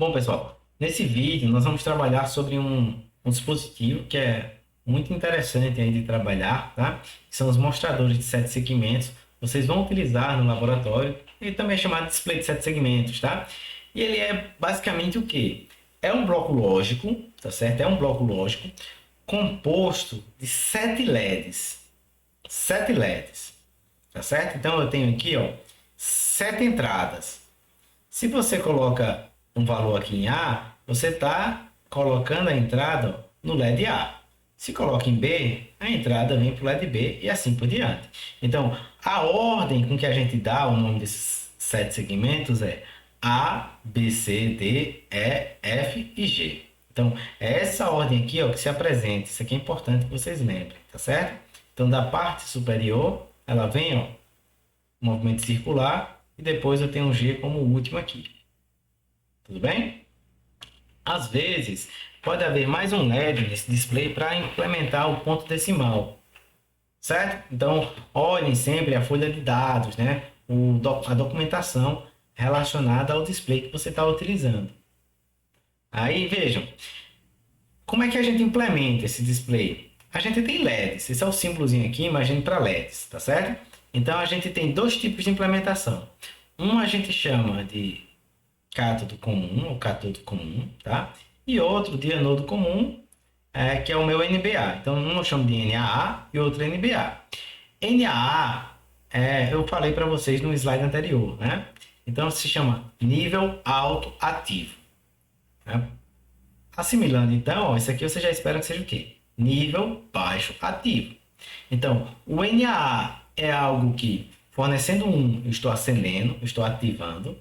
Bom, pessoal, nesse vídeo nós vamos trabalhar sobre um dispositivo que é muito interessante aí de trabalhar, tá? Que são os mostradores de sete segmentos. Vocês vão utilizar no laboratório. Ele também é chamado de display de sete segmentos, tá? E ele é basicamente o quê? É um bloco lógico, tá certo? É um bloco lógico composto de sete LEDs. Sete LEDs, tá certo? Então eu tenho aqui, ó, sete entradas. Se você coloca um valor aqui em A, você está colocando a entrada no LED A. Se coloca em B, a entrada vem para o LED B e assim por diante. Então, a ordem com que a gente dá o nome desses sete segmentos é A, B, C, D, E, F e G. Então, é essa ordem aqui ó, que se apresenta. Isso aqui é importante que vocês lembrem, tá certo? Então, da parte superior, ela vem, ó, movimento circular, e depois eu tenho um G como último aqui. Tudo bem? Às vezes, pode haver mais um LED nesse display para implementar o ponto decimal, certo? Então, olhem sempre a folha de dados, né? A documentação relacionada ao display que você está utilizando. Aí, vejam, como é que a gente implementa esse display? A gente tem LEDs, esse é o símbolozinho aqui, imagine para LEDs, tá certo? Então, a gente tem dois tipos de implementação. Um a gente chama de cátodo comum, ou cátodo comum, tá? E outro de anodo comum, que é o meu NBA. Então, um eu chamo de NAA e outro NBA. NAA, eu falei para vocês no slide anterior, né? Então, se chama nível alto ativo, né? Assimilando, então, ó, isso aqui você já espera que seja o quê? Nível baixo ativo. Então, o NAA é algo que, fornecendo um, eu estou acendendo, eu estou ativando.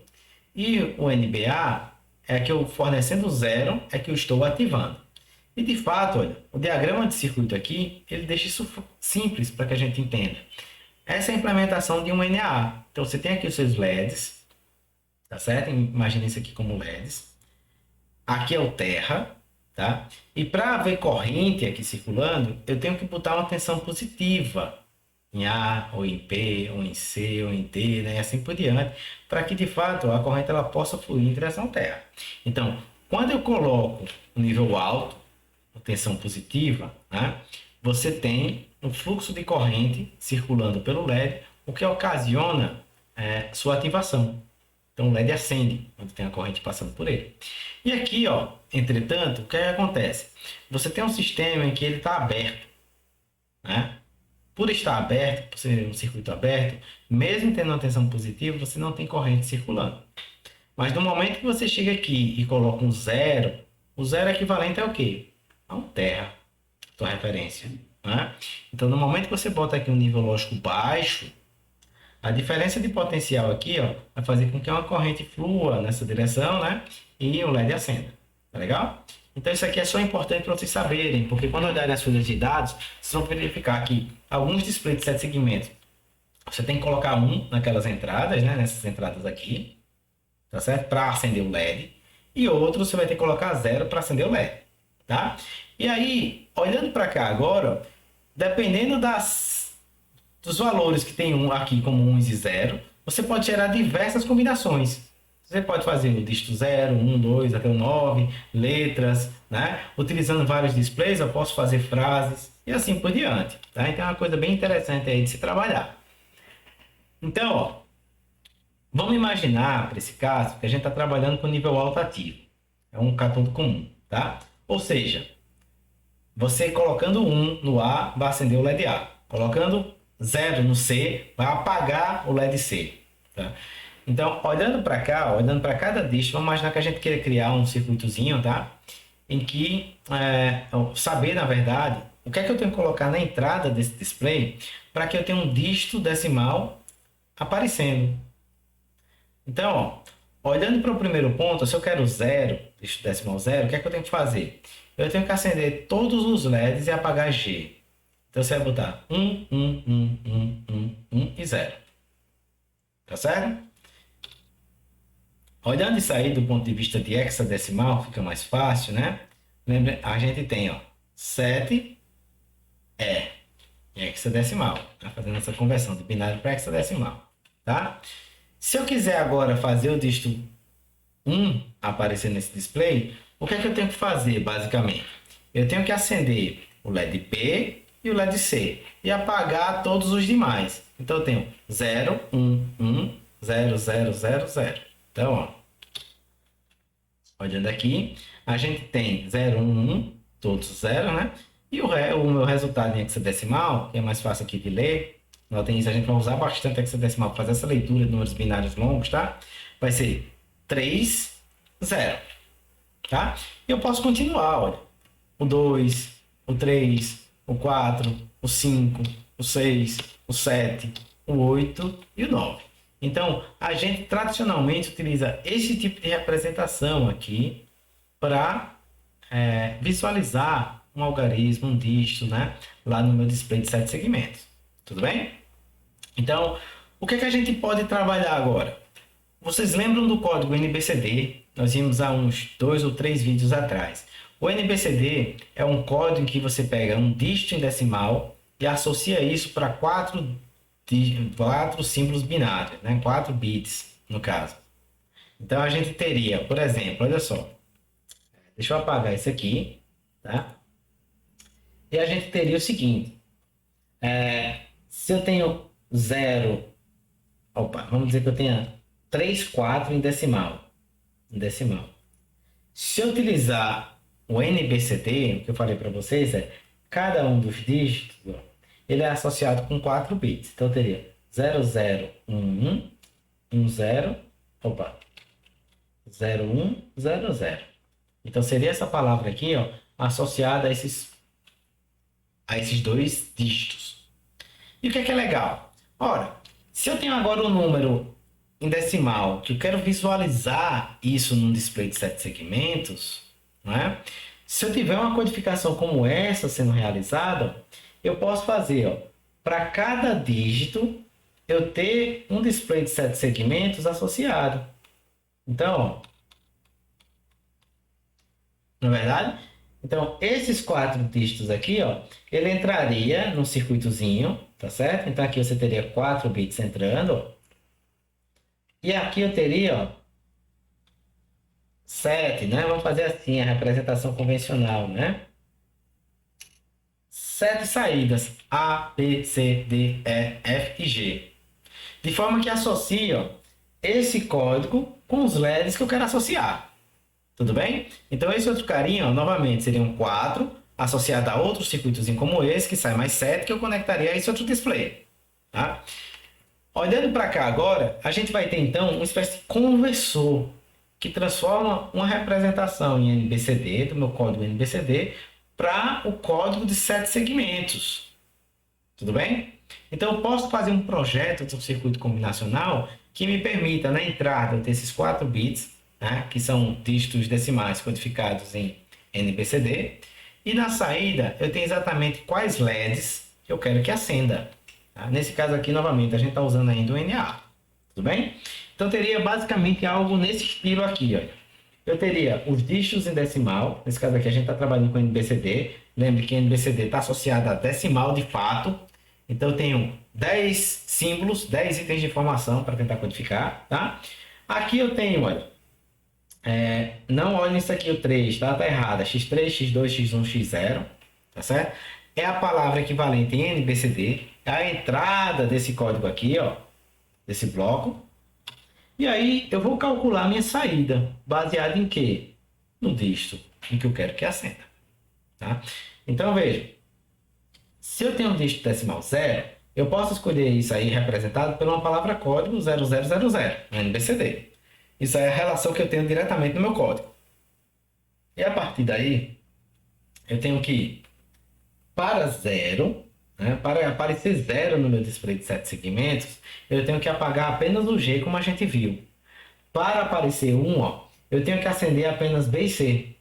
E o NBA é que eu fornecendo zero é que eu estou ativando. E de fato, olha, o diagrama de circuito aqui, ele deixa isso simples para que a gente entenda. Essa é a implementação de um NAA. Então você tem aqui os seus LEDs, tá certo? Imagina isso aqui como LEDs. Aqui é o terra, tá? E para haver corrente aqui circulando, eu tenho que botar uma tensão positiva em A, ou em P, ou em C, ou em D, né? E assim por diante, para que de fato a corrente ela possa fluir em direção terra. Então, quando eu coloco o nível alto, a tensão positiva, né? Você tem um fluxo de corrente circulando pelo LED, o que ocasiona sua ativação. Então o LED acende quando tem a corrente passando por ele. E aqui, ó, entretanto, o que acontece? Você tem um sistema em que ele está aberto, né? Por estar aberto, por ser um circuito aberto, mesmo tendo uma tensão positiva, você não tem corrente circulando. Mas no momento que você chega aqui e coloca um zero, o zero equivalente é o quê? A um terra, sua referência, né? Então, no momento que você bota aqui um nível lógico baixo, a diferença de potencial aqui ó, vai fazer com que uma corrente flua nessa direção, né? E o LED acenda. Tá legal? Então, isso aqui é só importante para vocês saberem, porque quando olharem as folhas de dados, vocês vão verificar que alguns displays de sete segmentos, você tem que colocar um naquelas entradas, né? Nessas entradas aqui, tá certo? Para acender o LED. E outro você vai ter que colocar zero para acender o LED, tá? E aí, olhando para cá agora, dependendo dos valores que tem um aqui como 1 e 0, você pode gerar diversas combinações. Você pode fazer o dígito 0, 1, 2, até o 9, letras, né? Utilizando vários displays, eu posso fazer frases e assim por diante, tá? Então é uma coisa bem interessante aí de se trabalhar. Então, ó, vamos imaginar, para esse caso, que a gente está trabalhando com nível alto ativo. É um cátodo comum, tá? Ou seja, você colocando 1 no A, vai acender o LED A. Colocando 0 no C, vai apagar o LED C. Tá? Então, olhando para cá, olhando para cada dígito, vamos imaginar que a gente queira criar um circuitozinho, tá? Em que, saber, na verdade, o que é que eu tenho que colocar na entrada desse display para que eu tenha um dígito decimal aparecendo. Então, ó, olhando para o primeiro ponto, se eu quero zero, dígito decimal zero, o que é que eu tenho que fazer? Eu tenho que acender todos os LEDs e apagar G. Então você vai botar 1 e 0. Tá certo? Olhando isso aí do ponto de vista de hexadecimal, fica mais fácil, né? Lembra, a gente tem, ó, 7 em hexadecimal, tá? Fazendo essa conversão de binário para hexadecimal, tá? Se eu quiser agora fazer o dígito 1 aparecer nesse display, o que é que eu tenho que fazer, basicamente? Eu tenho que acender o LED P e o LED C e apagar todos os demais. Então, eu tenho 0, 1, 1, 0, 0, 0, 0. Então, ó, olhando aqui, a gente tem 0, 1, 1, todos 0, né? E o meu resultado em hexadecimal, que é mais fácil aqui de ler, notem isso, a gente vai usar bastante hexadecimal para fazer essa leitura de números binários longos, tá? Vai ser 3, 0, tá? E eu posso continuar, olha. O 2, o 3, o 4, o 5, o 6, o 7, o 8 e o 9. Então, a gente tradicionalmente utiliza esse tipo de representação aqui para visualizar um algarismo, um dígito, né? Lá no meu display de 7 segmentos. Tudo bem? Então, o que é que a gente pode trabalhar agora? Vocês lembram do código NBCD? Nós vimos há uns 2 ou 3 vídeos atrás. O NBCD é um código em que você pega um dígito em decimal e associa isso para 4 símbolos binários, né? 4 bits, no caso. Então, a gente teria, por exemplo, olha só. Deixa eu apagar isso aqui, tá? E a gente teria o seguinte. Se eu tenho 0... Opa, vamos dizer que eu tenha 3, 4 em decimal. Se eu utilizar o NBCD, o que eu falei para vocês é cada um dos dígitos, ó, ele é associado com 4 bits. Então, eu teria 0, 0, 1, 1, 1, 0, opa, 0, 1, 0, 0. Então, seria essa palavra aqui, ó, associada a esses dois dígitos. E o que é legal? Ora, se eu tenho agora um número em decimal, que eu quero visualizar isso num display de 7 segmentos, né? Se eu tiver uma codificação como essa sendo realizada, eu posso fazer, para cada dígito, eu ter um display de 7 segmentos associado. Então, não é verdade? Então, esses 4 dígitos aqui, ó, ele entraria no circuitozinho, tá certo? Então, aqui você teria 4 bits entrando, ó. E aqui eu teria, ó, 7, né? Vamos fazer assim, a representação convencional, né? 7 saídas, A, B, C, D, E, F e G. De forma que associe, ó, esse código com os LEDs que eu quero associar. Tudo bem? Então, esse outro carinha, ó, novamente, seria um 4 associado a outro circuitozinho como esse, que sai mais 7, que eu conectaria a esse outro display. Tá? Olhando para cá agora, a gente vai ter, então, uma espécie de conversor que transforma uma representação em NBCD, do meu código NBCD, para o código de 7 segmentos. Tudo bem? Então, eu posso fazer um projeto de um circuito combinacional que me permita, na entrada, eu ter esses 4 bits, né, que são dígitos decimais codificados em NBCD, e na saída eu tenho exatamente quais LEDs que eu quero que acenda. Tá? Nesse caso aqui, novamente, a gente está usando ainda o NA. Tudo bem? Então, teria basicamente algo nesse estilo aqui. Olha. Eu teria os dígitos em decimal. Nesse caso aqui, a gente está trabalhando com NBCD. Lembre que NBCD está associado a decimal de fato. Então, eu tenho 10 símbolos, 10 itens de informação para tentar codificar. Tá? Aqui eu tenho, olha, não olhem isso aqui, o 3, tá? Tá errado. X3, X2, X1, X0, tá certo? É a palavra equivalente em NBCD, é a entrada desse código aqui, ó, desse bloco. E aí eu vou calcular a minha saída, baseado em quê? No dígito em que eu quero que acenda, tá? Então, veja, se eu tenho um dígito decimal 0, eu posso escolher isso aí representado por uma palavra código 0000, no NBCD. Isso é a relação que eu tenho diretamente no meu código. E a partir daí, eu tenho que, para 0, né, para aparecer 0 no meu display de 7 segmentos, eu tenho que apagar apenas o G, como a gente viu. Para aparecer 1, ó, eu tenho que acender apenas B e C.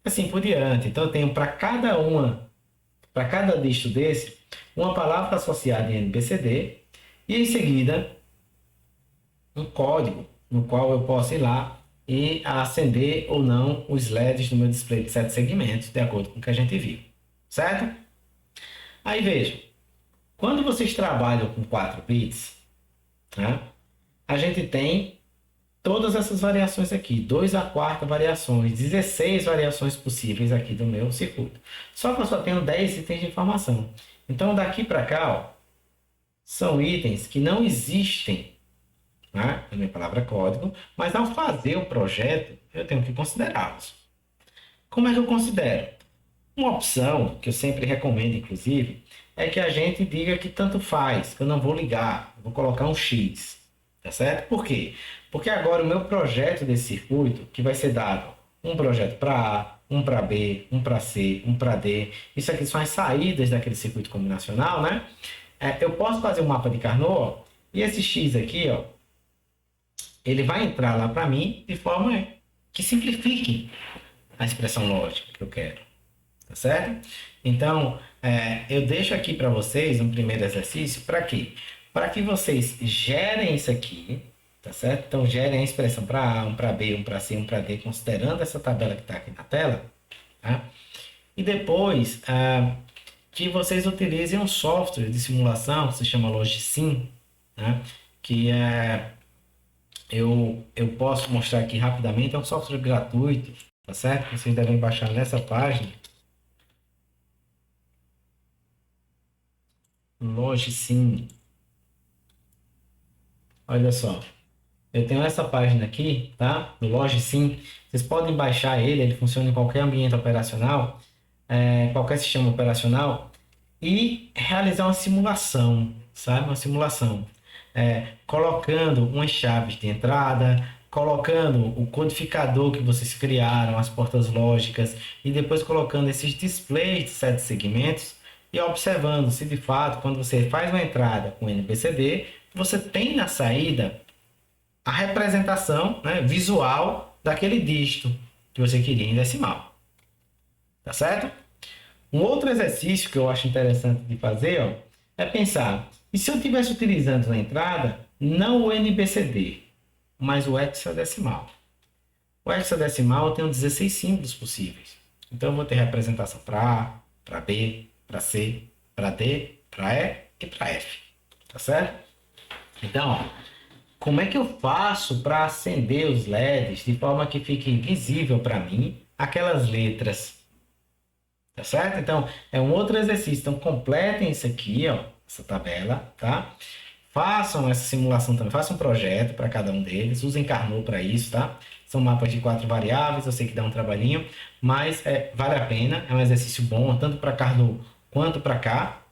Assim por diante. Então, eu tenho para cada dígito desse, uma palavra associada em NBCD e, em seguida, um código no qual eu posso ir lá e acender ou não os LEDs no meu display de 7 segmentos, de acordo com o que a gente viu. Certo? Aí veja, Quando vocês trabalham com 4 bits, né, a gente tem todas essas variações aqui, 2 a quarta variações, 16 variações possíveis aqui do meu circuito. Só que eu só tenho 10 itens de informação. Então, daqui para cá, ó, são itens que não existem, né, na minha palavra código, mas ao fazer o projeto, eu tenho que considerá-los. Como é que eu considero? Uma opção que eu sempre recomendo, inclusive, é que a gente diga que tanto faz, que eu não vou ligar, vou colocar um X, tá certo? Por quê? Porque agora o meu projeto desse circuito, que vai ser dado um projeto para A, um para B, um para C, um para D, isso aqui são as saídas daquele circuito combinacional, né? Eu posso fazer um mapa de Carnot, e esse X aqui, ó, ele vai entrar lá para mim de forma que simplifique a expressão lógica que eu quero. Tá certo? Então, eu deixo aqui para vocês um primeiro exercício. Para quê? Para que vocês gerem isso aqui, tá certo? Então, gerem a expressão para A, um para B, um para C, um para D, considerando essa tabela que está aqui na tela. Tá? E depois, que vocês utilizem um software de simulação, que se chama Logisim, né? Que eu posso mostrar aqui rapidamente. É um software gratuito, tá certo? Vocês devem baixar nessa página. Logisim. Olha só, eu tenho essa página aqui, tá? Do Logisim. Vocês podem baixar ele, ele funciona em qualquer ambiente operacional, qualquer sistema operacional, e realizar uma simulação, sabe? Uma simulação. Colocando umas chaves de entrada, colocando o codificador que vocês criaram, as portas lógicas, e depois colocando esses displays de 7 segmentos e observando se de fato, quando você faz uma entrada com NBCD, você tem na saída a representação, né, visual daquele dígito que você queria em decimal. Tá certo? Um outro exercício que eu acho interessante de fazer, ó, é pensar, e se eu estivesse utilizando na entrada, não o NBCD, mas o hexadecimal? O hexadecimal eu tenho 16 símbolos possíveis. Então eu vou ter representação para A, para B, para C, para D, para E e para F. Tá certo? Então, ó, como é que eu faço para acender os LEDs de forma que fique visível para mim aquelas letras? Tá certo? Então, é um outro exercício. Então, completem isso aqui, ó, essa tabela, tá? Façam essa simulação também, façam um projeto para cada um deles, usem Carnot para isso, tá? São mapas de 4 variáveis, eu sei que dá um trabalhinho, mas vale a pena, é um exercício bom, tanto para Carnot quanto para cá.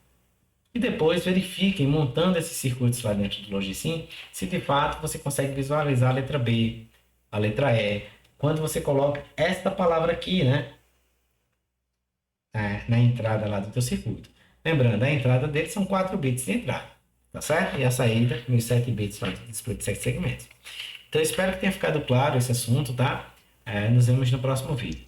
E depois verifiquem, montando esses circuitos lá dentro do Logisim, se de fato você consegue visualizar a letra B, a letra E, quando você coloca esta palavra aqui, né? Na entrada lá do teu circuito. Lembrando, a entrada dele são 4 bits de entrada, tá certo? E a saída, 1007 bits lá do display de 7 segmentos. Então, espero que tenha ficado claro esse assunto, tá? Nos vemos no próximo vídeo.